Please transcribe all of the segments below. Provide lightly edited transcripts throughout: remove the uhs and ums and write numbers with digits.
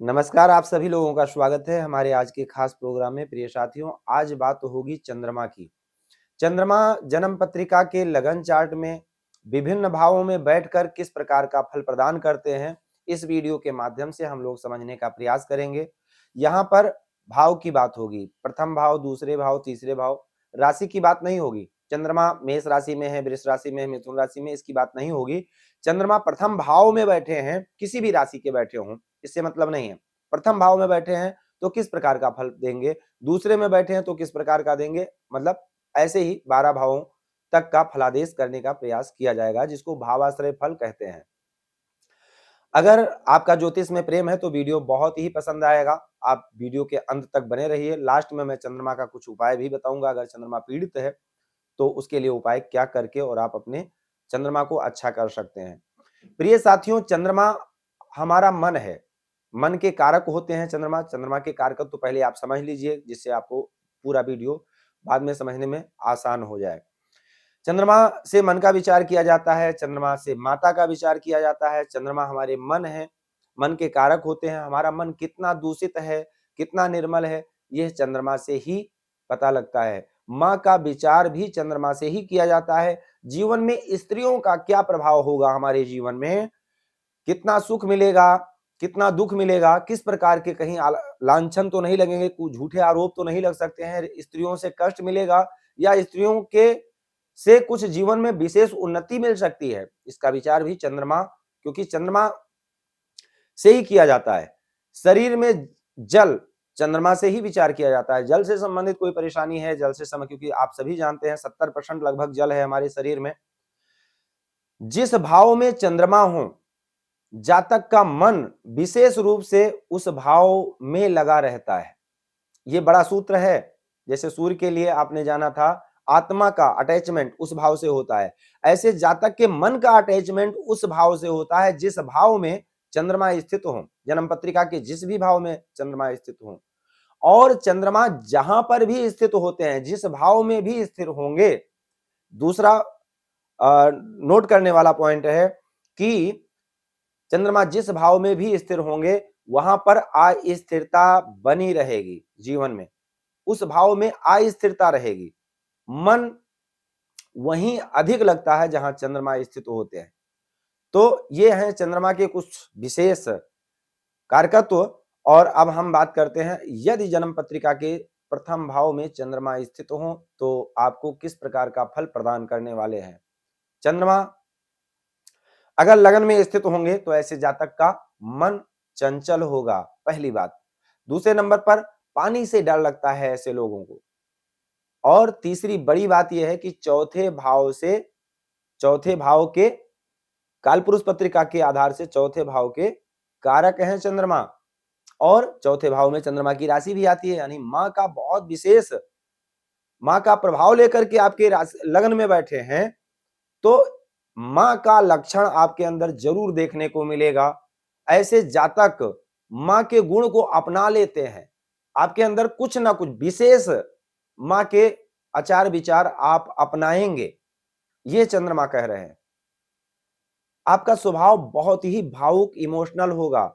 नमस्कार, आप सभी लोगों का स्वागत है हमारे आज के खास प्रोग्राम में। प्रिय साथियों, आज बात होगी चंद्रमा की। चंद्रमा जन्म पत्रिका के लगन चार्ट में विभिन्न भावों में बैठकर किस प्रकार का फल प्रदान करते हैं, इस वीडियो के माध्यम से हम लोग समझने का प्रयास करेंगे। यहाँ पर भाव की बात होगी, प्रथम भाव, दूसरे भाव, तीसरे भाव। राशि की बात नहीं होगी। चंद्रमा मेष राशि में है, वृष राशि में है, मिथुन राशि में, इसकी बात नहीं होगी। चंद्रमा प्रथम भाव में बैठे हैं, किसी भी राशि के बैठे हों, इससे मतलब नहीं है। प्रथम भाव में बैठे हैं तो किस प्रकार का फल देंगे, दूसरे में बैठे हैं तो किस प्रकार का देंगे, मतलब ऐसे ही 12 भावों तक का फलादेश करने का प्रयास किया जाएगा, जिसको भावाश्रय फल कहते हैं। अगर आपका ज्योतिष में प्रेम है तो वीडियो बहुत ही पसंद आएगा। आप वीडियो के अंत तक बने रहिए। लास्ट में मैं चंद्रमा का कुछ उपाय भी बताऊंगा। अगर चंद्रमा पीड़ित है तो उसके लिए उपाय क्या करके और आप अपने चंद्रमा को अच्छा कर सकते हैं। प्रिय साथियों, चंद्रमा हमारा मन है, मन के कारक होते हैं चंद्रमा। चंद्रमा के कारक तो पहले आप समझ लीजिए, जिससे आपको पूरा वीडियो बाद में समझने में आसान हो जाए। चंद्रमा से मन का विचार किया जाता है, चंद्रमा से माता का विचार किया जाता है। चंद्रमा हमारे मन है, मन के कारक होते हैं। हमारा मन कितना दूषित है, कितना निर्मल है, यह चंद्रमा से ही पता लगता है। माँ का विचार भी चंद्रमा से ही किया जाता है। जीवन में स्त्रियों का क्या प्रभाव होगा, हमारे जीवन में कितना सुख मिलेगा, कितना दुख मिलेगा, किस प्रकार के कहीं लांछन तो नहीं लगेंगे, कुछ झूठे आरोप तो नहीं लग सकते हैं, स्त्रियों से कष्ट मिलेगा या स्त्रियों के से कुछ जीवन में विशेष उन्नति मिल सकती है, इसका विचार भी चंद्रमा, क्योंकि चंद्रमा से ही किया जाता है। शरीर में जल, चंद्रमा से ही विचार किया जाता है। जल से संबंधित कोई परेशानी है, जल से संबंधित, क्योंकि आप सभी जानते हैं 70% लगभग जल है हमारे शरीर में। जिस भाव में चंद्रमा हो, जातक का मन विशेष रूप से उस भाव में लगा रहता है। ये बड़ा सूत्र है। जैसे सूर्य के लिए आपने जाना था, आत्मा का अटैचमेंट उस भाव से होता है, ऐसे जातक के मन का अटैचमेंट उस भाव से होता है जिस भाव में चंद्रमा स्थित हो। जन्म पत्रिका के जिस भी भाव में चंद्रमा स्थित हो, और चंद्रमा जहां पर भी स्थित होते हैं, जिस भाव में भी स्थिर होंगे। दूसरा नोट करने वाला पॉइंट है कि चंद्रमा जिस भाव में भी स्थिर होंगे, वहां पर अस्थिरता बनी रहेगी जीवन में। उस भाव में अस्थिरता रहेगी। मन वहीं अधिक लगता है जहां चंद्रमा स्थित होते हैं। तो ये हैं चंद्रमा के कुछ विशेष कारकत्व। और अब हम बात करते हैं, यदि जन्म पत्रिका के प्रथम भाव में चंद्रमा स्थित हो तो आपको किस प्रकार का फल प्रदान करने वाले हैं। चंद्रमा अगर लगन में स्थित होंगे तो ऐसे जातक का मन चंचल होगा, पहली बात। दूसरे नंबर पर पानी से डर लगता है ऐसे लोगों को। और तीसरी बड़ी बात यह है कि चौथे भाव के कालपुरुष पत्रिका के आधार से चौथे भाव के कारक हैं चंद्रमा। और चौथे भाव में चंद्रमा की राशि भी आती है, यानी मां का बहुत विशेष, मां का प्रभाव लेकर के आपके लगन में बैठे हैं तो मां का लक्षण आपके अंदर जरूर देखने को मिलेगा। ऐसे जातक मां के गुण को अपना लेते हैं। आपके अंदर कुछ ना कुछ विशेष मां के आचार विचार आप अपनाएंगे, ये चंद्रमा कह रहे हैं। आपका स्वभाव बहुत ही भावुक, इमोशनल होगा।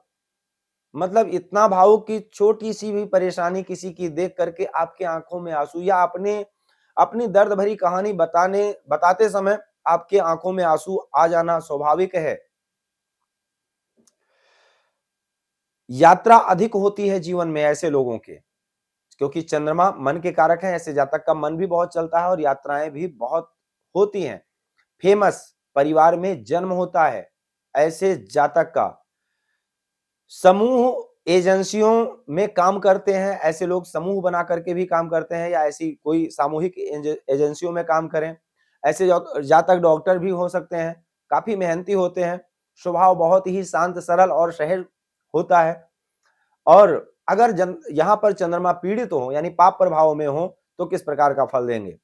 मतलब इतना भावुक कि छोटी सी भी परेशानी किसी की देख करके आपके आंखों में आंसू, या अपनी दर्द भरी कहानी बताते समय आपके आंखों में आंसू आ जाना स्वाभाविक है। यात्रा अधिक होती है जीवन में ऐसे लोगों के, क्योंकि चंद्रमा मन के कारक हैं। ऐसे जातक का मन भी बहुत चलता है और यात्राएं भी बहुत होती हैं। फेमस परिवार में जन्म होता है ऐसे जातक का। समूह एजेंसियों में काम करते हैं ऐसे लोग, समूह बना करके भी काम करते हैं, या ऐसी कोई सामूहिक एजेंसियों में काम करें। ऐसे जातक डॉक्टर भी हो सकते हैं, काफी मेहनती होते हैं, स्वभाव बहुत ही शांत, सरल और सहज होता है। और अगर यहाँ पर चंद्रमा पीड़ित हो, यानी पाप प्रभाव में हो, तो किस प्रकार का फल देंगे।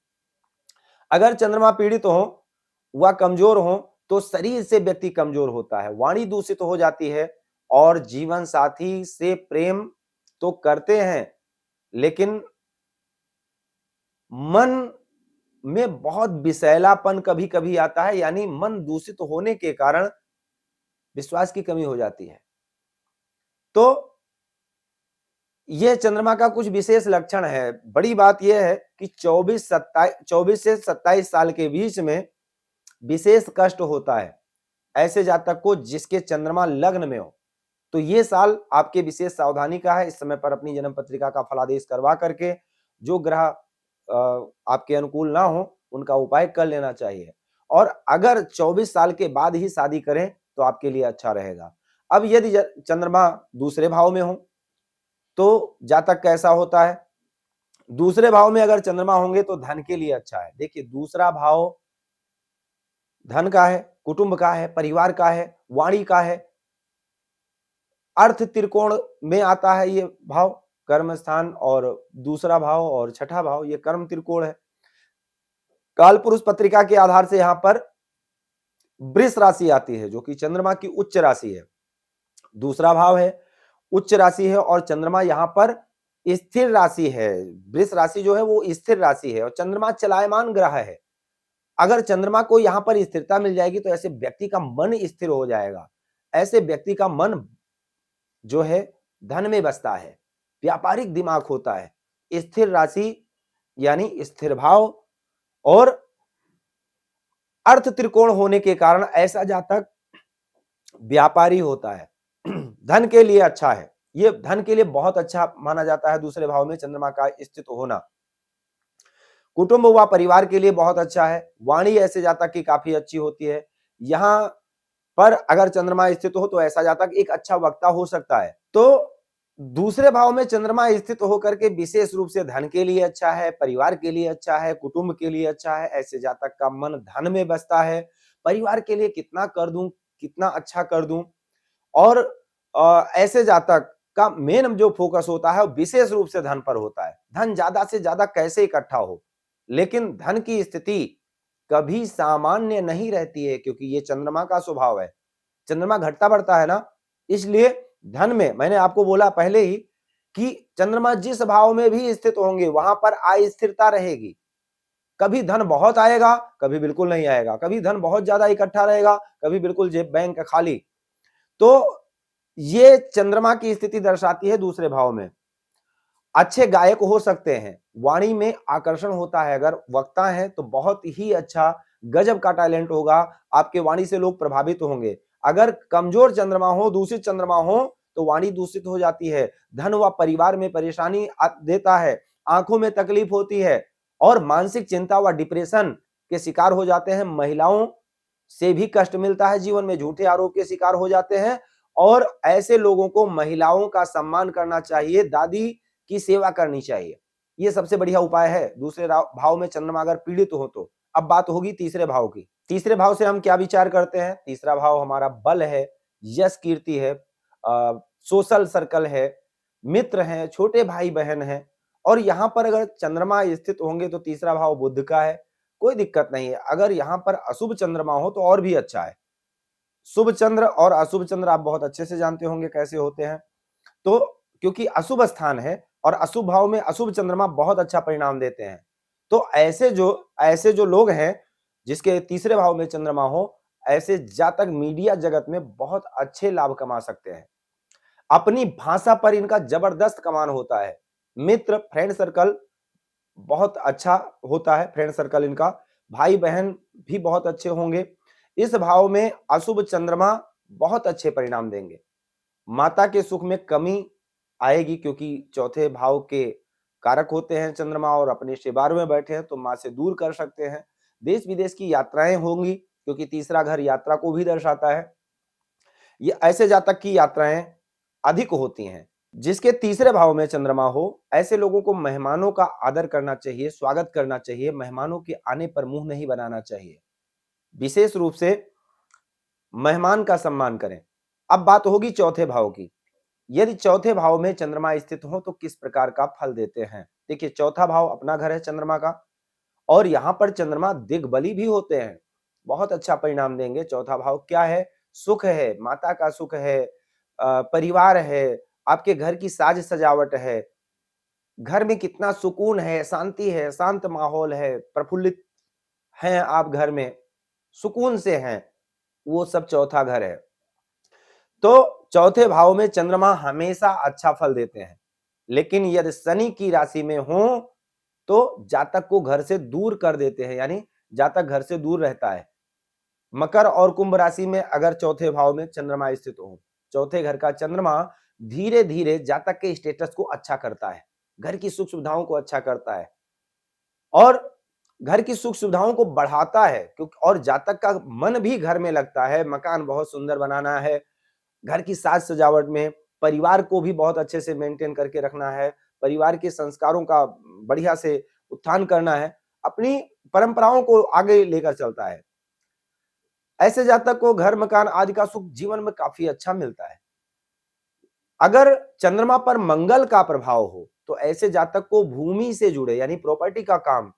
अगर चंद्रमा पीड़ित हो, वह कमजोर हो, तो शरीर से व्यक्ति कमजोर होता है, वाणी दूषित हो जाती है, और जीवन साथी से प्रेम तो करते हैं लेकिन मन में बहुत विषैलापन कभी कभी आता है, यानी मन दूषित होने के कारण विश्वास की कमी हो जाती है। तो ये चंद्रमा का कुछ विशेष लक्षण है। बड़ी बात यह है कि 24 से 27 साल के बीच में विशेष कष्ट होता है ऐसे जातक को जिसके चंद्रमा लग्न में हो। तो ये साल आपके विशेष सावधानी का है। इस समय पर अपनी जन्म पत्रिका का फलादेश करवा करके जो ग्रह आपके अनुकूल ना हो उनका उपाय कर लेना चाहिए। और अगर 24 साल के बाद ही शादी करें तो आपके लिए अच्छा रहेगा। अब यदि चंद्रमा दूसरे भाव में हो तो जातक कैसा होता है? दूसरे भाव में अगर चंद्रमा होंगे तो धन के लिए अच्छा है। देखिए, दूसरा भाव धन का है, कुटुंब का है, परिवार का है, वाणी का है, अर्थ त्रिकोण में आता है। ये भाव कर्म स्थान और दूसरा भाव और छठा भाव ये कर्म त्रिकोण है। काल पुरुष पत्रिका के आधार से यहां पर वृष राशि आती है जो कि चंद्रमा की उच्च राशि है। दूसरा भाव है, उच्च राशि है और चंद्रमा यहां पर स्थिर राशि है। वृष राशि जो है वो स्थिर राशि है और चंद्रमा चलायमान ग्रह है। अगर चंद्रमा को यहां पर स्थिरता मिल जाएगी तो ऐसे व्यक्ति का मन स्थिर हो जाएगा। ऐसे व्यक्ति का मन जो है धन में बसता है, व्यापारिक दिमाग होता है। स्थिर राशि यानी स्थिर भाव और अर्थ त्रिकोण होने के कारण ऐसा जातक व्यापारी होता है। धन के लिए अच्छा है, ये धन के लिए बहुत अच्छा माना जाता है दूसरे भाव में चंद्रमा का स्थित होना। कुटुंब व परिवार के लिए बहुत अच्छा है। वाणी ऐसे जातक की काफी अच्छी होती है। यहां पर अगर चंद्रमा स्थित हो तो ऐसा जातक एक अच्छा वक्ता हो सकता है। तो दूसरे भाव में चंद्रमा स्थित होकर के विशेष रूप से धन के लिए अच्छा है, परिवार के लिए अच्छा है, कुटुंब के लिए अच्छा है। ऐसे जातक का मन धन में बसता है। परिवार के लिए कितना कर दूं, कितना अच्छा कर दूं। और ऐसे जातक का मेन जो फोकस होता है वो विशेष रूप से धन पर होता है। धन ज्यादा से ज्यादा कैसे इकट्ठा हो, लेकिन धन की स्थिति कभी सामान्य नहीं रहती है क्योंकि ये चंद्रमा का स्वभाव है। चंद्रमा घटता बढ़ता है ना, इसलिए धन में मैंने आपको बोला पहले ही कि चंद्रमा जिस भाव में भी स्थित होंगे वहां पर अस्थिरता रहेगी। कभी धन बहुत आएगा, कभी बिल्कुल नहीं आएगा, कभी धन बहुत ज्यादा इकट्ठा रहेगा, कभी बिल्कुल जेब बैंक खाली। तो ये चंद्रमा की स्थिति दर्शाती है दूसरे भाव में। अच्छे गायक हो सकते हैं, वाणी में आकर्षण होता है। अगर वक्ता हैं तो बहुत ही अच्छा गजब का टैलेंट होगा, आपके वाणी से लोग प्रभावित होंगे। अगर कमजोर चंद्रमा हो, दूषित चंद्रमा हो तो वाणी दूषित हो जाती है, धन व परिवार में परेशानी देता है, आंखों में तकलीफ होती है और मानसिक चिंता व डिप्रेशन के शिकार हो जाते हैं। महिलाओं से भी कष्ट मिलता है, जीवन में झूठे आरोप के शिकार हो जाते हैं। और ऐसे लोगों को महिलाओं का सम्मान करना चाहिए, दादी की सेवा करनी चाहिए। ये सबसे बढ़िया उपाय है दूसरे भाव में चंद्रमा अगर पीड़ित हो तो। अब बात होगी तीसरे भाव की। तीसरे भाव से हम क्या विचार करते हैं? तीसरा भाव हमारा बल है, यश कीर्ति है, सोशल सर्कल है, मित्र हैं, छोटे भाई बहन हैं। और यहाँ पर अगर चंद्रमा स्थित होंगे तो तीसरा भाव बुध का है, कोई दिक्कत नहीं है। अगर यहाँ पर अशुभ चंद्रमा हो तो और भी अच्छा है। शुभ चंद्र और अशुभ चंद्र आप बहुत अच्छे से जानते होंगे कैसे होते हैं। तो क्योंकि अशुभ स्थान है और अशुभ भाव में अशुभ चंद्रमा बहुत अच्छा परिणाम देते हैं। तो ऐसे जो लोग हैं जिसके तीसरे भाव में चंद्रमा हो, ऐसे जातक मीडिया जगत में बहुत अच्छे लाभ कमा सकते हैं। अपनी भाषा पर इनका जबरदस्त कमाल होता है। मित्र फ्रेंड सर्कल बहुत अच्छा होता है, फ्रेंड सर्कल इनका। भाई बहन भी बहुत अच्छे होंगे। इस भाव में अशुभ चंद्रमा बहुत अच्छे परिणाम देंगे। माता के सुख में कमी आएगी क्योंकि चौथे भाव के कारक होते हैं चंद्रमा और अपने शेबार में बैठे हैं तो मां से दूर कर सकते हैं। देश विदेश की यात्राएं होंगी क्योंकि तीसरा घर यात्रा को भी दर्शाता है। ये ऐसे जातक की यात्राएं अधिक होती हैं। जिसके तीसरे भाव में चंद्रमा हो, ऐसे लोगों को मेहमानों का आदर करना चाहिए, स्वागत करना चाहिए, मेहमानों के आने पर मुंह नहीं बनाना चाहिए। विशेष रूप से मेहमान का सम्मान करें। अब बात होगी चौथे भाव की। यदि चौथे भाव में चंद्रमा स्थित हो तो किस प्रकार का फल देते हैं? देखिए, चौथा भाव अपना घर है चंद्रमा का और यहां पर चंद्रमा दिग्बली भी होते हैं, बहुत अच्छा परिणाम देंगे। चौथा भाव क्या है? सुख है, माता का सुख है, परिवार है, आपके घर की साज सजावट है, घर में कितना सुकून है, शांति है, शांत माहौल है, प्रफुल्लित हैं आप घर में, सुकून से हैं, वो सब चौथा घर है। तो चौथे भाव में चंद्रमा हमेशा अच्छा फल देते हैं। लेकिन यदि शनि की राशि में हो तो जातक को घर से दूर कर देते हैं, यानी जातक घर से दूर रहता है। मकर और कुंभ राशि में अगर चौथे भाव में चंद्रमा स्थित हो, चौथे घर का चंद्रमा धीरे धीरे जातक के स्टेटस को अच्छा करता है, घर की सुख सुविधाओं को अच्छा करता है और घर की सुख सुविधाओं को बढ़ाता है, क्योंकि और जातक का मन भी घर में लगता है। मकान बहुत सुंदर बनाना है, घर की साज सजावट में, परिवार को भी बहुत अच्छे से मेंटेन करके रखना है, परिवार के संस्कारों का बढ़िया से उत्थान करना है, अपनी परंपराओं को आगे लेकर चलता है। ऐसे जातक को घर मकान आदि का सुख जीवन में काफी अच्छा मिलता है। अगर चंद्रमा पर मंगल का प्रभाव हो तो ऐसे जातक को भूमि से जुड़े यानी प्रॉपर्टी का काम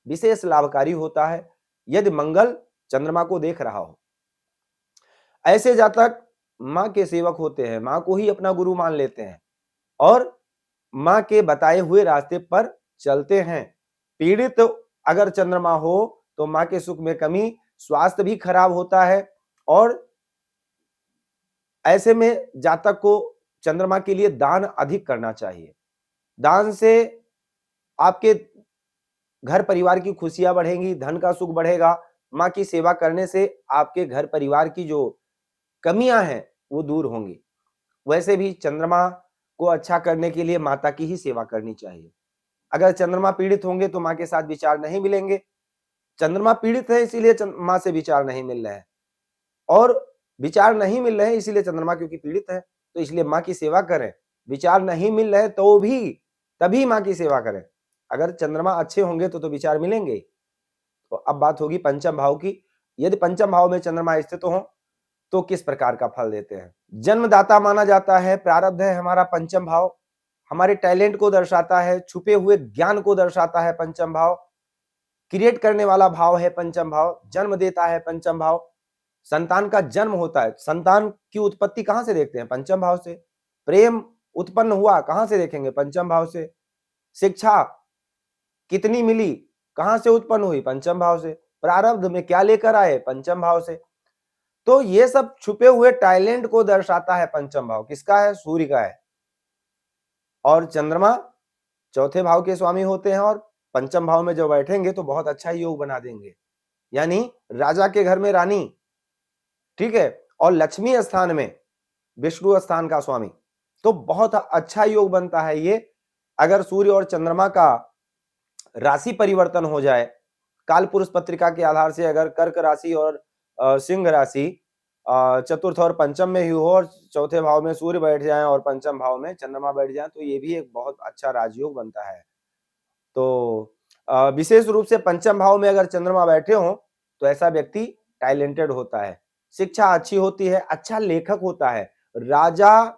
विशेष लाभकारी होता है, यदि मंगल चंद्रमा को देख रहा हो। ऐसे जातक मां के सेवक होते हैं, मां को ही अपना गुरु मान लेते हैं और मां के बताए हुए रास्ते पर चलते हैं। पीड़ित अगर चंद्रमा हो तो मां के सुख में कमी, स्वास्थ्य भी खराब होता है और ऐसे में जातक को चंद्रमा के लिए दान अधिक करना चाहिए। दान से आपके घर परिवार की खुशियां बढ़ेंगी, धन का सुख बढ़ेगा। मां की सेवा करने से आपके घर परिवार की जो कमियां हैं वो दूर होंगी। वैसे भी चंद्रमा को अच्छा करने के लिए माता की ही सेवा करनी चाहिए। अगर चंद्रमा पीड़ित होंगे तो मां के साथ विचार नहीं मिलेंगे। चंद्रमा पीड़ित है इसीलिए मां से विचार नहीं मिल रहे हैं और विचार नहीं मिल रहे हैं इसीलिए चंद्रमा क्योंकि पीड़ित है, तो इसलिए मां की सेवा करें। विचार नहीं मिल रहे तो भी तभी मां की सेवा करें। अगर चंद्रमा अच्छे होंगे तो विचार मिलेंगे। तो अब बात होगी पंचम भाव की। यदि पंचम भाव में चंद्रमा स्थित हो तो किस प्रकार का फल देते हैं। जन्मदाता माना जाता है, प्रारब्ध है हमारा पंचम भाव, हमारे टैलेंट को दर्शाता है, छुपे हुए ज्ञान को दर्शाता है पंचम भाव, क्रिएट करने वाला भाव है पंचम भाव, जन्म देता है पंचम भाव, संतान का जन्म होता है। संतान की उत्पत्ति कहां से देखते हैं? पंचम भाव से। प्रेम उत्पन्न हुआ कहां से देखेंगे? पंचम भाव से। शिक्षा कितनी मिली कहां से उत्पन्न हुई? पंचम भाव से। प्रारब्ध में क्या लेकर आए? पंचम भाव से। तो ये सब छुपे हुए टैलेंट को दर्शाता है पंचम भाव। किसका है? सूर्य का है। और चंद्रमा चौथे भाव के स्वामी होते हैं और पंचम भाव में जब बैठेंगे तो बहुत अच्छा योग बना देंगे, यानी राजा के घर में रानी, ठीक है, और लक्ष्मी स्थान में विष्णु स्थान का स्वामी, तो बहुत अच्छा योग बनता है ये। अगर सूर्य और चंद्रमा का राशि परिवर्तन हो जाए, काल पुरुष पत्रिका के आधार से अगर कर्क राशि और सिंह राशि चतुर्थ और पंचम में ही हो और चौथे भाव में सूर्य बैठ जाए और पंचम भाव में चंद्रमा बैठ जाए तो ये भी एक बहुत अच्छा राजयोग बनता है। तो विशेष रूप से पंचम भाव में अगर चंद्रमा बैठे हो तो ऐसा व्यक्ति टैलेंटेड होता है, शिक्षा अच्छी होती है, अच्छा लेखक होता है, राजा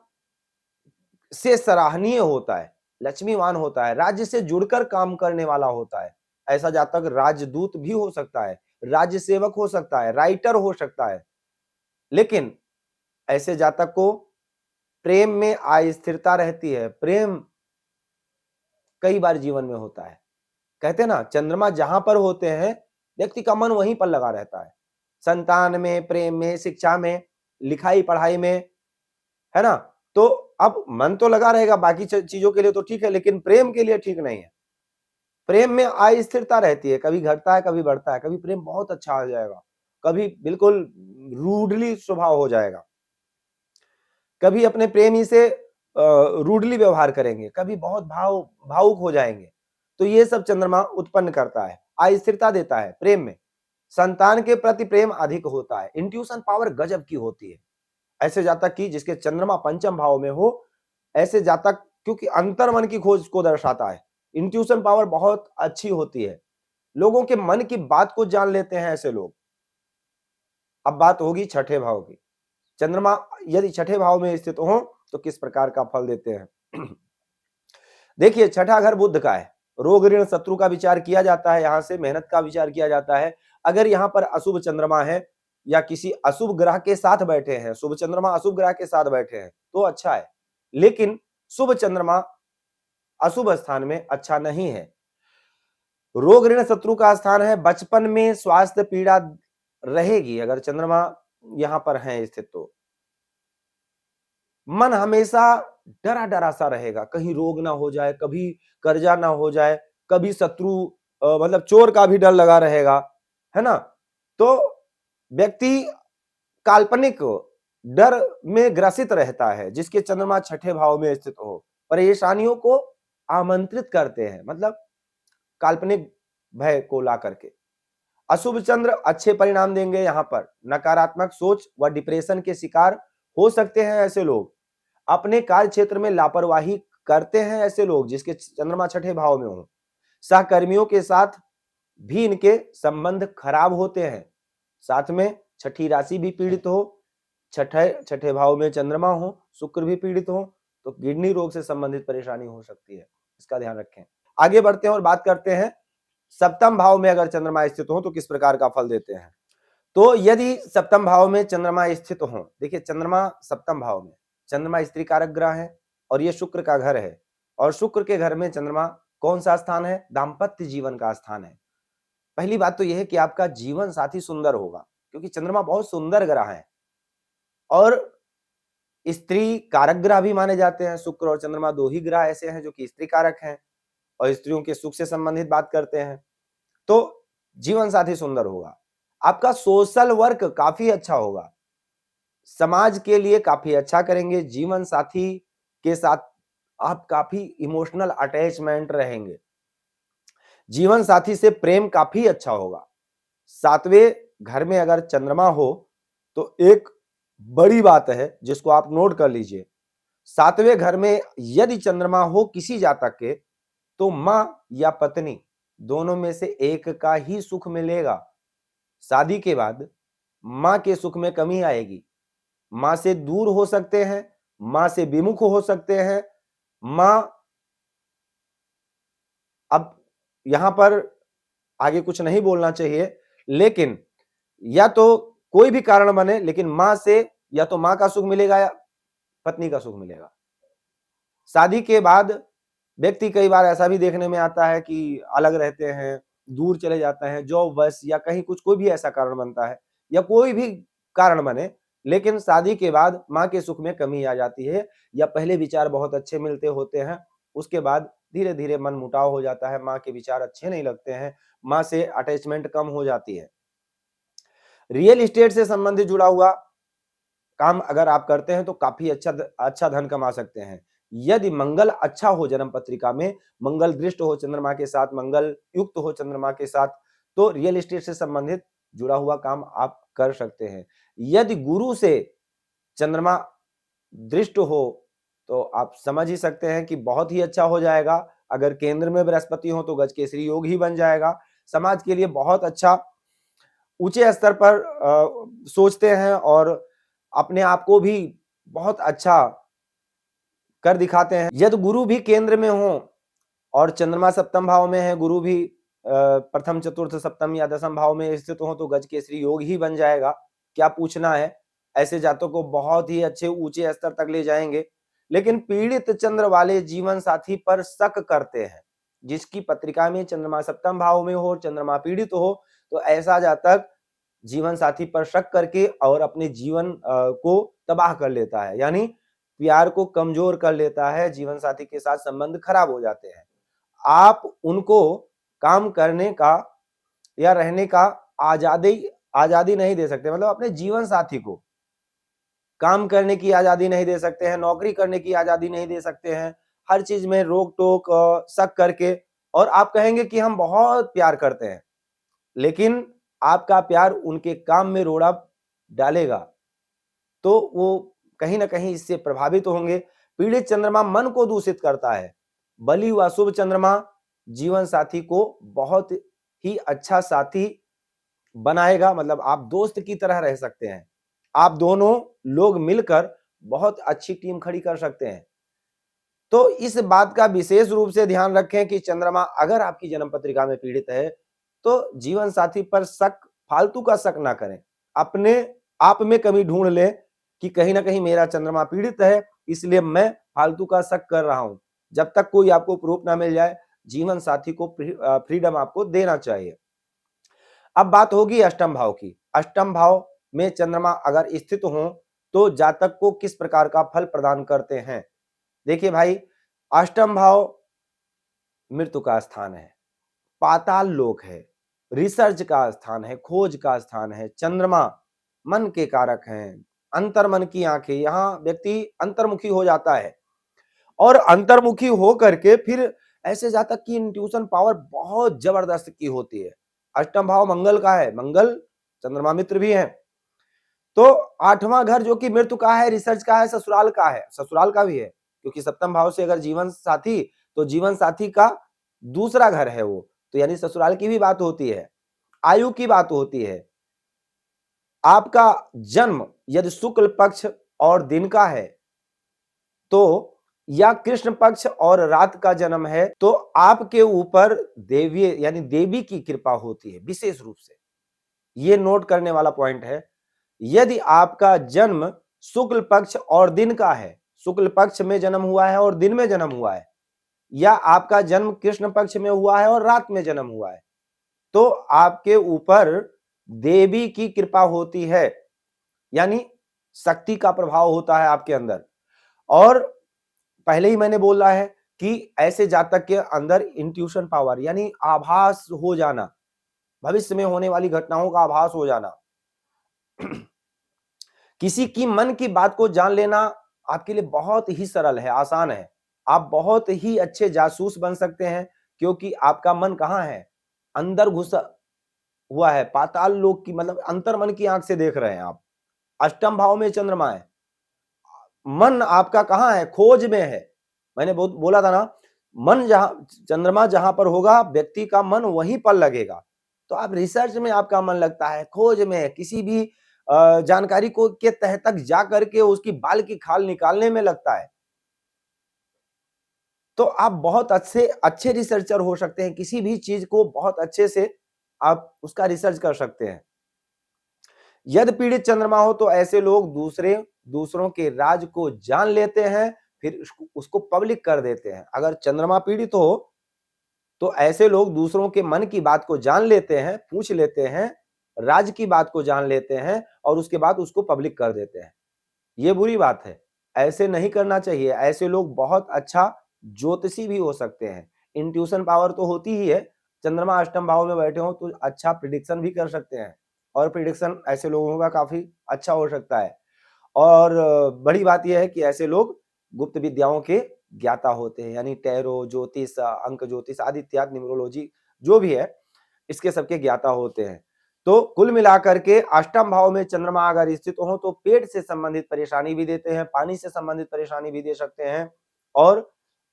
से सराहनीय होता है, लक्ष्मीवान होता है, राज्य से जुड़कर काम करने वाला होता है। ऐसा जातक राजदूत भी हो सकता है, राज्य सेवक हो सकता है, राइटर हो सकता है। लेकिन ऐसे जातक को प्रेम में अस्थिरता रहती है। प्रेम कई बार जीवन में होता है। कहते हैं ना, चंद्रमा जहां पर होते हैं व्यक्ति का मन वहीं पर लगा रहता है। संतान में, प्रेम में, शिक्षा में, लिखाई पढ़ाई में, है ना। तो अब मन तो लगा रहेगा बाकी चीजों के लिए तो ठीक है, लेकिन प्रेम के लिए ठीक नहीं है। प्रेम में अस्थिरता रहती है, कभी घटता है कभी बढ़ता है, कभी प्रेम बहुत अच्छा हो जाएगा, कभी बिल्कुल रूडली स्वभाव हो जाएगा, कभी अपने प्रेमी से रूडली व्यवहार करेंगे, कभी बहुत भावुक हो जाएंगे। तो ये सब चंद्रमा उत्पन्न करता है, अस्थिरता देता है प्रेम में। संतान के प्रति प्रेम अधिक होता है, इंट्यूशन पावर गजब की होती है ऐसे जातक की जिसके चंद्रमा पंचम भाव में हो। ऐसे जातक क्योंकि अंतर्मन की खोज को दर्शाता है, इंट्यूशन पावर बहुत अच्छी होती है, लोगों के मन की बात को जान लेते हैं ऐसे लोग। अब बात होगी छठे भाव की। चंद्रमा यदि छठे भाव में स्थित हो तो किस प्रकार का फल देते हैं। देखिए, छठा घर बुध का है, रोग ऋण शत्रु का विचार किया जाता है, यहां से मेहनत का विचार किया जाता है। अगर यहां पर अशुभ चंद्रमा है या किसी अशुभ ग्रह के साथ बैठे हैं, शुभ चंद्रमा अशुभ ग्रह के साथ बैठे हैं तो अच्छा है, लेकिन शुभ चंद्रमा अशुभ स्थान में अच्छा नहीं है। रोग ऋण शत्रु का स्थान है, बचपन में स्वास्थ्य पीड़ा रहेगी अगर चंद्रमा यहां पर है स्थित तो। मन हमेशा डरा डरा सा रहेगा, कहीं रोग ना हो जाए, कभी कर्जा ना हो जाए, कभी शत्रु मतलब चोर का भी डर लगा रहेगा, है ना? तो व्यक्ति काल्पनिक डर में ग्रसित रहता है, जिसके चंद्रमा छठे भाव में स्थित हो, परेशानियों को आमंत्रित करते हैं, मतलब काल्पनिक भय को ला करके। अशुभ चंद्र अच्छे परिणाम देंगे यहाँ पर, नकारात्मक सोच व डिप्रेशन के शिकार हो सकते हैं ऐसे लोग। अपने कार्य क्षेत्र में लापरवाही करते हैं ऐसे लोग जिसके चंद्रमा छठे भाव में हो। सहकर्मियों के साथ भी इनके संबंध खराब होते हैं। साथ में छठी राशि भी पीड़ित हो, छठे भाव में चंद्रमा हो, शुक्र भी पीड़ित हो, तो किडनी रोग से संबंधित परेशानी हो सकती है, इसका ध्यान रखें। आगे बढ़ते हैं और बात करते हैं सप्तम भाव में अगर चंद्रमा स्थित हो तो किस प्रकार का फल देते हैं। तो यदि सप्तम भाव में चंद्रमा स्थित हो, देखिए चंद्रमा सप्तम भाव में, चंद्रमा स्त्री कारक ग्रह है और ये शुक्र का घर है, और शुक्र के घर में चंद्रमा कौन सा स्थान है? दाम्पत्य जीवन का स्थान है। पहली बात तो यह है कि आपका जीवन साथी सुंदर होगा, क्योंकि चंद्रमा बहुत सुंदर ग्रह है और स्त्री कारक ग्रह भी माने जाते हैं। शुक्र और चंद्रमा दो ही ग्रह ऐसे हैं जो कि स्त्री कारक हैं और स्त्रियों के सुख से संबंधित बात करते हैं। तो जीवन साथी सुंदर होगा, आपका सोशल वर्क काफी अच्छा होगा, समाज के लिए काफी अच्छा करेंगे, जीवन साथी के साथ आप काफी इमोशनल अटैचमेंट रहेंगे, जीवन साथी से प्रेम काफी अच्छा होगा। सातवें घर में अगर चंद्रमा हो तो एक बड़ी बात है जिसको आप नोट कर लीजिए, सातवें घर में यदि चंद्रमा हो किसी जातक के, तो मां या पत्नी दोनों में से एक का ही सुख मिलेगा। शादी के बाद मां के सुख में कमी आएगी, मां से दूर हो सकते हैं, मां से विमुख हो सकते हैं, मां अब यहां पर आगे कुछ नहीं बोलना चाहिए, लेकिन या तो कोई भी कारण बने, लेकिन मां से या तो मां का सुख मिलेगा या पत्नी का सुख मिलेगा। शादी के बाद व्यक्ति कई बार ऐसा भी देखने में आता है कि अलग रहते हैं, दूर चले जाते हैं, जॉब वश या कहीं कुछ कोई भी ऐसा कारण बनता है या कोई भी कारण बने, लेकिन शादी के बाद मां के सुख में कमी आ जाती है या पहले विचार बहुत अच्छे मिलते होते हैं, उसके बाद धीरे धीरे मन मुटाव हो जाता है, मां के विचार अच्छे नहीं लगते हैं, मां से अटैचमेंट कम हो जाती है। रियल एस्टेट से संबंधित जुड़ा हुआ काम अगर आप करते हैं तो काफी अच्छा धन कमा सकते हैं। यदि मंगल अच्छा हो जन्म पत्रिका में, मंगल दृष्ट हो चंद्रमा के साथ, मंगल युक्त हो चंद्रमा के साथ, तो रियल एस्टेट से संबंधित जुड़ा हुआ काम आप कर सकते हैं। यदि गुरु से चंद्रमा दृष्ट हो तो आप समझ ही सकते हैं कि बहुत ही अच्छा हो जाएगा। अगर केंद्र में बृहस्पति हो तो गज केसरी योग ही बन जाएगा। समाज के लिए बहुत अच्छा ऊंचे स्तर पर सोचते हैं और अपने आप को भी बहुत अच्छा कर दिखाते हैं। यदि गुरु भी केंद्र में हो और चंद्रमा सप्तम भाव में है, गुरु भी प्रथम चतुर्थ सप्तम या दसम भाव में स्थित हो तो गज केसरी योग ही बन जाएगा। क्या पूछना है, ऐसे जातकों को बहुत ही अच्छे ऊंचे स्तर तक ले जाएंगे। लेकिन पीड़ित चंद्र वाले जीवन साथी पर शक करते हैं, जिसकी पत्रिका में चंद्रमा सप्तम भाव में हो, चंद्रमा पीड़ित हो, तो ऐसा जातक जीवन साथी पर शक करके और अपने जीवन को तबाह कर लेता है, यानी प्यार को कमजोर कर लेता है, जीवन साथी के साथ संबंध खराब हो जाते हैं। आप उनको काम करने का या रहने का आजादी नहीं दे सकते, मतलब अपने जीवन साथी को काम करने की आजादी नहीं दे सकते हैं, नौकरी करने की आजादी नहीं दे सकते हैं, हर चीज में रोक टोक शक करके, और आप कहेंगे कि हम बहुत प्यार करते हैं, लेकिन आपका प्यार उनके काम में रोड़ा डालेगा, तो वो कहीं ना कहीं इससे प्रभावित होंगे। पीड़ित चंद्रमा मन को दूषित करता है, बलि व शुभ चंद्रमा जीवन साथी को बहुत ही अच्छा साथी बनाएगा, मतलब आप दोस्त की तरह रह सकते हैं, आप दोनों लोग मिलकर बहुत अच्छी टीम खड़ी कर सकते हैं। तो इस बात का विशेष रूप से ध्यान रखें कि चंद्रमा अगर आपकी जन्म पत्रिका में पीड़ित है तो जीवन साथी पर शक, फालतू का शक ना करें, अपने आप में कमी ढूंढ लें कि कहीं ना कहीं मेरा चंद्रमा पीड़ित है इसलिए मैं फालतू का शक कर रहा हूं। जब तक कोई आपको प्रूफ ना मिल जाए, जीवन साथी को फ्रीडम आपको देना चाहिए। अब बात होगी अष्टम भाव की। अष्टम भाव में चंद्रमा अगर स्थित हो तो जातक को किस प्रकार का फल प्रदान करते हैं। देखिए भाई, अष्टम भाव मृत्यु का स्थान है, पाताल लोक है, रिसर्च का स्थान है, खोज का स्थान है। चंद्रमा मन के कारक हैं, अंतर्मन की आंखें, यहाँ व्यक्ति अंतर्मुखी हो जाता है और अंतर्मुखी हो करके फिर ऐसे जातक की इंट्यूशन पावर बहुत जबरदस्त की होती है। अष्टम भाव मंगल का है, मंगल चंद्रमा मित्र भी है। तो आठवां घर जो कि मृत्यु का है, रिसर्च का है, ससुराल का है, ससुराल का भी है, क्योंकि सप्तम भाव से अगर जीवन साथी, तो जीवन साथी का दूसरा घर है वो, तो यानी ससुराल की भी बात होती है, आयु की बात होती है। आपका जन्म यदि शुक्ल पक्ष और दिन का है तो, या कृष्ण पक्ष और रात का जन्म है, तो आपके ऊपर देवी यानी देवी की कृपा होती है विशेष रूप से। ये नोट करने वाला पॉइंट है। यदि आपका जन्म शुक्ल पक्ष और दिन का है, शुक्ल पक्ष में जन्म हुआ है और दिन में जन्म हुआ है, या आपका जन्म कृष्ण पक्ष में हुआ है और रात में जन्म हुआ है, तो आपके ऊपर देवी की कृपा होती है, यानी शक्ति का प्रभाव होता है आपके अंदर। और पहले ही मैंने बोला है कि ऐसे जातक के अंदर इंट्यूशन पावर यानी आभास हो जाना, भविष्य में होने वाली घटनाओं का आभास हो जाना, किसी की मन की बात को जान लेना आपके लिए बहुत ही सरल है, आसान है। आप बहुत ही अच्छे जासूस बन सकते हैं, क्योंकि आपका मन कहाँ है, अंदर घुसा हुआ है, पाताल लोक की, मतलब अंतर्मन की आंख से देख रहे हैं आप। अष्टम भाव में चंद्रमा है, मन आपका कहाँ है, खोज में है। मैंने बोला था ना, मन जहां, चंद्रमा जहां पर होगा व्यक्ति का मन वहीं पर लगेगा। तो आप रिसर्च में आपका मन लगता है, खोज में, किसी भी जानकारी को के तह तक जा करके उसकी बाल की खाल निकालने में लगता है। तो आप बहुत अच्छे रिसर्चर हो सकते हैं, किसी भी चीज को बहुत अच्छे से आप उसका रिसर्च कर सकते हैं। यदि पीड़ित चंद्रमा हो तो ऐसे लोग दूसरों के राज को जान लेते हैं, फिर उसको पब्लिक कर देते हैं। अगर चंद्रमा पीड़ित हो तो ऐसे लोग दूसरों के मन की बात को जान लेते हैं, पूछ लेते हैं, राज की बात को जान लेते हैं और उसके बाद उसको पब्लिक कर देते हैं। ये बुरी बात है, ऐसे नहीं करना चाहिए। ऐसे लोग बहुत अच्छा ज्योतिषी भी हो सकते हैं, इंट्यूशन पावर तो होती ही है। चंद्रमा अष्टम भाव में बैठे हो तो अच्छा प्रिडिक्शन भी कर सकते हैं, और प्रिडिक्शन ऐसे लोगों का काफी अच्छा हो सकता है। और बड़ी बात यह है कि ऐसे लोग गुप्त विद्याओं के ज्ञाता होते हैं, यानी टैरो, ज्योतिष, अंक ज्योतिष आदि इत्यादि, न्यूमरोलॉजी जो भी है, इसके सबके ज्ञाता होते हैं। तो कुल मिलाकर के अष्टम भाव में चंद्रमा अगर स्थित हो तो पेट से संबंधित परेशानी भी देते हैं, पानी से संबंधित परेशानी भी दे सकते हैं, और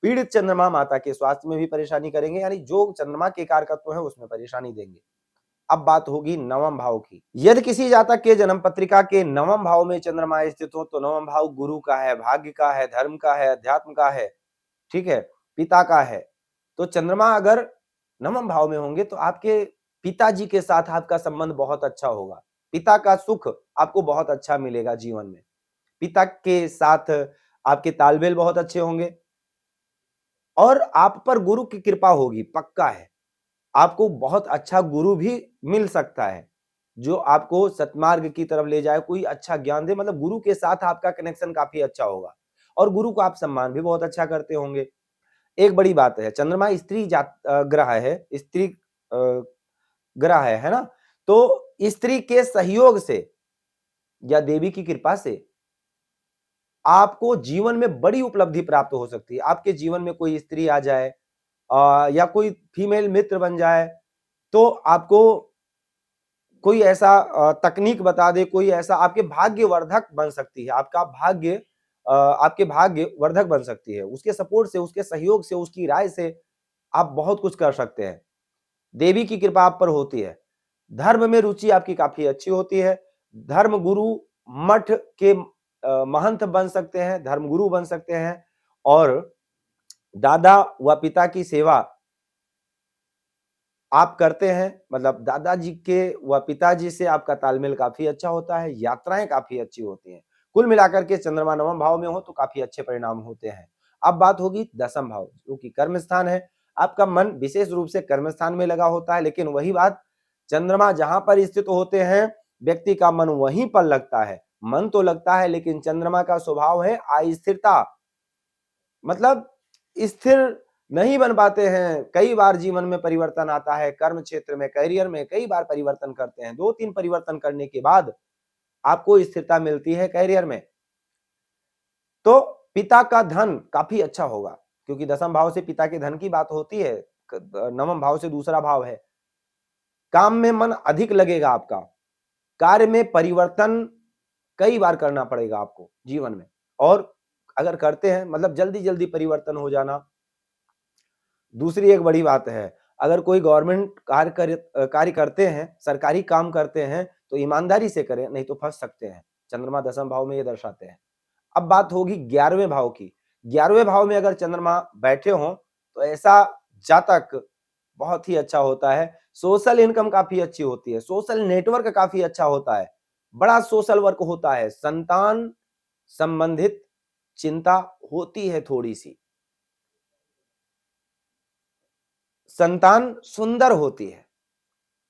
पीड़ित चंद्रमा माता के स्वास्थ्य में भी परेशानी करेंगे, यानी जो चंद्रमा के कारकत्व है उसमें परेशानी देंगे। अब बात होगी नवम भाव की। यदि किसी जातक के जन्म पत्रिका के नवम भाव में चंद्रमा स्थित हो तो नवम भाव गुरु का है, भाग्य का है, धर्म का है, अध्यात्म का है, ठीक है, पिता का है। तो चंद्रमा अगर नवम भाव में होंगे तो आपके पिताजी के साथ आपका संबंध बहुत अच्छा होगा, पिता का सुख आपको बहुत अच्छा मिलेगा जीवन में, पिता के साथ आपके तालमेल बहुत अच्छे होंगे, और आप पर गुरु की कृपा होगी, पक्का है। आपको बहुत अच्छा गुरु भी मिल सकता है, जो आपको सतमार्ग की तरफ ले जाए, कोई अच्छा ज्ञान दे, मतलब गुरु के साथ आपका कनेक्शन काफी अच्छा होगा, और गुरु को आप सम्मान भी बहुत अच्छा करते होंगे। एक बड़ी बात है, चंद्रमा स्त्री ग्रह है, स्त्री ग्रह है ना, तो स्त्री के सहयोग से या देवी की कृपा से आपको जीवन में बड़ी उपलब्धि प्राप्त हो सकती है। आपके जीवन में कोई स्त्री आ जाए, या कोई फीमेल मित्र बन जाए, तो आपको कोई ऐसा तकनीक बता दे, कोई ऐसा आपके भाग्यवर्धक बन सकती है, आपके भाग्यवर्धक बन सकती है। उसके सपोर्ट से, उसके सहयोग से, उसकी राय से आप बहुत कुछ कर सकते हैं। देवी की कृपा आप पर होती है। धर्म में रुचि आपकी काफी अच्छी होती है। धर्म गुरु, मठ के महंत बन सकते हैं, धर्म गुरु बन सकते हैं, और दादा व पिता की सेवा आप करते हैं, मतलब दादाजी के व पिताजी से आपका तालमेल काफी अच्छा होता है, यात्राएं काफी अच्छी होती हैं। कुल मिलाकर के चंद्रमा नवम भाव में हो तो काफी अच्छे परिणाम होते हैं। अब बात होगी दसम भाव, जो कि कर्म स्थान है। आपका मन विशेष रूप से कर्म स्थान में लगा होता है, लेकिन वही बात, चंद्रमा जहां पर स्थित होते हैं व्यक्ति का मन वहीं पर लगता है। मन तो लगता है, लेकिन चंद्रमा का स्वभाव है अस्थिरता, मतलब स्थिर नहीं बन पाते हैं। कई बार जीवन में परिवर्तन आता है, कर्म क्षेत्र में, करियर में कई बार परिवर्तन करते हैं। 2-3 परिवर्तन करने के बाद आपको स्थिरता मिलती है करियर में। तो पिता का धन काफी अच्छा होगा, क्योंकि दसम भाव से पिता के धन की बात होती है, नवम भाव से दूसरा भाव है। काम में मन अधिक लगेगा आपका, कार्य में परिवर्तन कई बार करना पड़ेगा आपको जीवन में, और अगर करते हैं मतलब जल्दी जल्दी परिवर्तन हो जाना। दूसरी एक बड़ी बात है, अगर कोई गवर्नमेंट कार्य करते हैं, सरकारी काम करते हैं, तो ईमानदारी से करें, नहीं तो फंस सकते हैं। चंद्रमा दसम भाव में ये दर्शाते हैं। अब बात होगी 11वें भाव की। 11वें भाव में अगर चंद्रमा बैठे हों तो ऐसा जातक बहुत ही अच्छा होता है। सोशल इनकम काफी अच्छी होती है, सोशल नेटवर्क काफी अच्छा होता है, बड़ा सोशल वर्क होता है। संतान संबंधित चिंता होती है थोड़ी सी। संतान सुंदर होती है,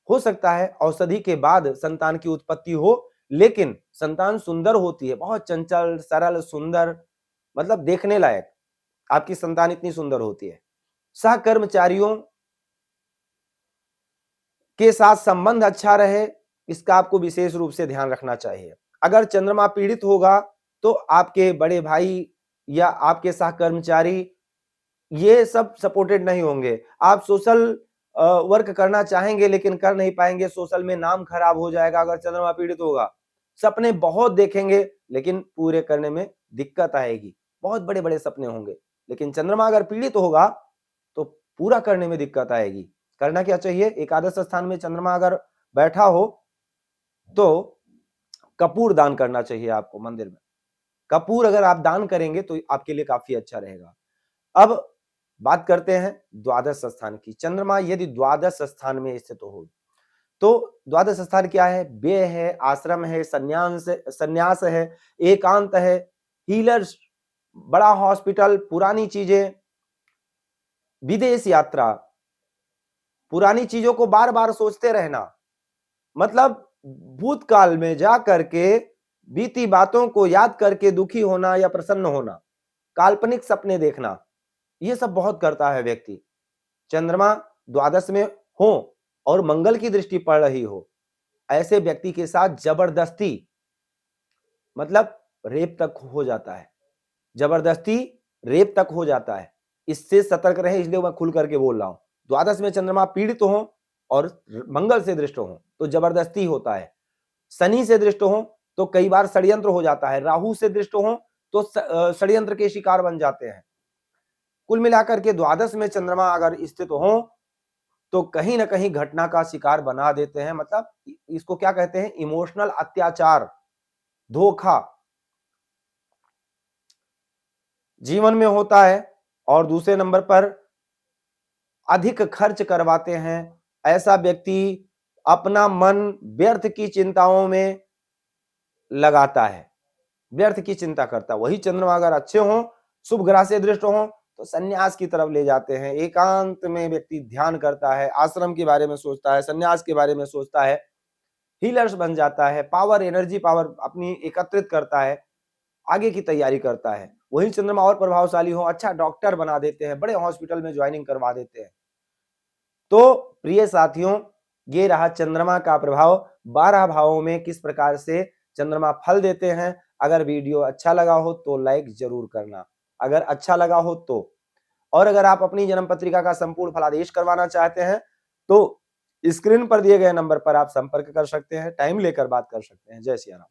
हो सकता है औषधि के बाद संतान की उत्पत्ति हो, लेकिन संतान सुंदर होती है, बहुत चंचल, सरल, सुंदर, मतलब देखने लायक आपकी संतान इतनी सुंदर होती है। सहकर्मचारियों के साथ संबंध अच्छा रहे, इसका आपको विशेष रूप से ध्यान रखना चाहिए। अगर चंद्रमा पीड़ित होगा तो आपके बड़े भाई या आपके सहकर्मचारी ये सब सपोर्टेड नहीं होंगे। आप सोशल वर्क करना चाहेंगे लेकिन कर नहीं पाएंगे, सोशल में नाम खराब हो जाएगा अगर चंद्रमा पीड़ित होगा। सपने बहुत देखेंगे लेकिन पूरे करने में दिक्कत आएगी, बहुत बड़े बड़े सपने होंगे, लेकिन चंद्रमा अगर पीड़ित होगा तो पूरा करने में दिक्कत आएगी। करना क्या चाहिए, एकादश स्थान में चंद्रमा अगर बैठा हो तो कपूर दान करना चाहिए आपको मंदिर में। कपूर अगर आप दान करेंगे तो आपके लिए काफी अच्छा रहेगा। अब बात करते हैं द्वादश स्थान की। चंद्रमा यदि द्वादश स्थान में स्थित हो तो द्वादश स्थान क्या है, व्यय है, आश्रम है, संन्यास है, एकांत है, हीलर्स, बड़ा हॉस्पिटल, पुरानी चीजें, विदेश यात्रा, पुरानी चीजों को बार बार सोचते रहना, मतलब भूतकाल में जा करके बीती बातों को याद करके दुखी होना या प्रसन्न होना, काल्पनिक सपने देखना, ये सब बहुत करता है व्यक्ति। चंद्रमा द्वादश में हो और मंगल की दृष्टि पड़ रही हो, ऐसे व्यक्ति के साथ जबरदस्ती मतलब रेप तक हो जाता है, जबरदस्ती रेप तक हो जाता है। इससे सतर्क रहे, इसलिए मैं खुल करके बोल रहा हूं। द्वादश में चंद्रमा पीड़ित हो और मंगल से दृष्ट हो तो जबरदस्ती होता है, शनि से दृष्ट हो तो कई बार षड्यंत्र हो जाता है, राहु से दृष्ट हो तो षड्यंत्र के शिकार बन जाते हैं। कुल मिलाकर के द्वादश में चंद्रमा अगर स्थित हो तो कहीं ना कहीं घटना का शिकार बना देते हैं, मतलब इसको क्या कहते हैं, इमोशनल अत्याचार, धोखा जीवन में होता है। और दूसरे नंबर पर अधिक खर्च करवाते हैं। ऐसा व्यक्ति अपना मन व्यर्थ की चिंताओं में लगाता है, व्यर्थ की चिंता करता है। वही चंद्रमा अगर अच्छे हों, शुभ ग्रह से दृष्ट हों तो संन्यास की तरफ ले जाते हैं। एकांत में व्यक्ति ध्यान करता है, आश्रम के बारे में सोचता है, संन्यास के बारे में सोचता है, हीलर्स बन जाता है, पावर, एनर्जी पावर अपनी एकत्रित करता है, आगे की तैयारी करता है। वही चंद्रमा और प्रभावशाली हो, अच्छा डॉक्टर बना देते हैं, बड़े हॉस्पिटल में ज्वाइनिंग करवा देते हैं। तो प्रिय साथियों, ये रहा चंद्रमा का प्रभाव 12 भावों में किस प्रकार से चंद्रमा फल देते हैं। अगर वीडियो अच्छा लगा हो तो लाइक जरूर करना, अगर अच्छा लगा हो तो। और अगर आप अपनी जन्म पत्रिका का संपूर्ण फलादेश करवाना चाहते हैं तो स्क्रीन पर दिए गए नंबर पर आप संपर्क कर सकते हैं, टाइम लेकर बात कर सकते हैं। जय सिया राम।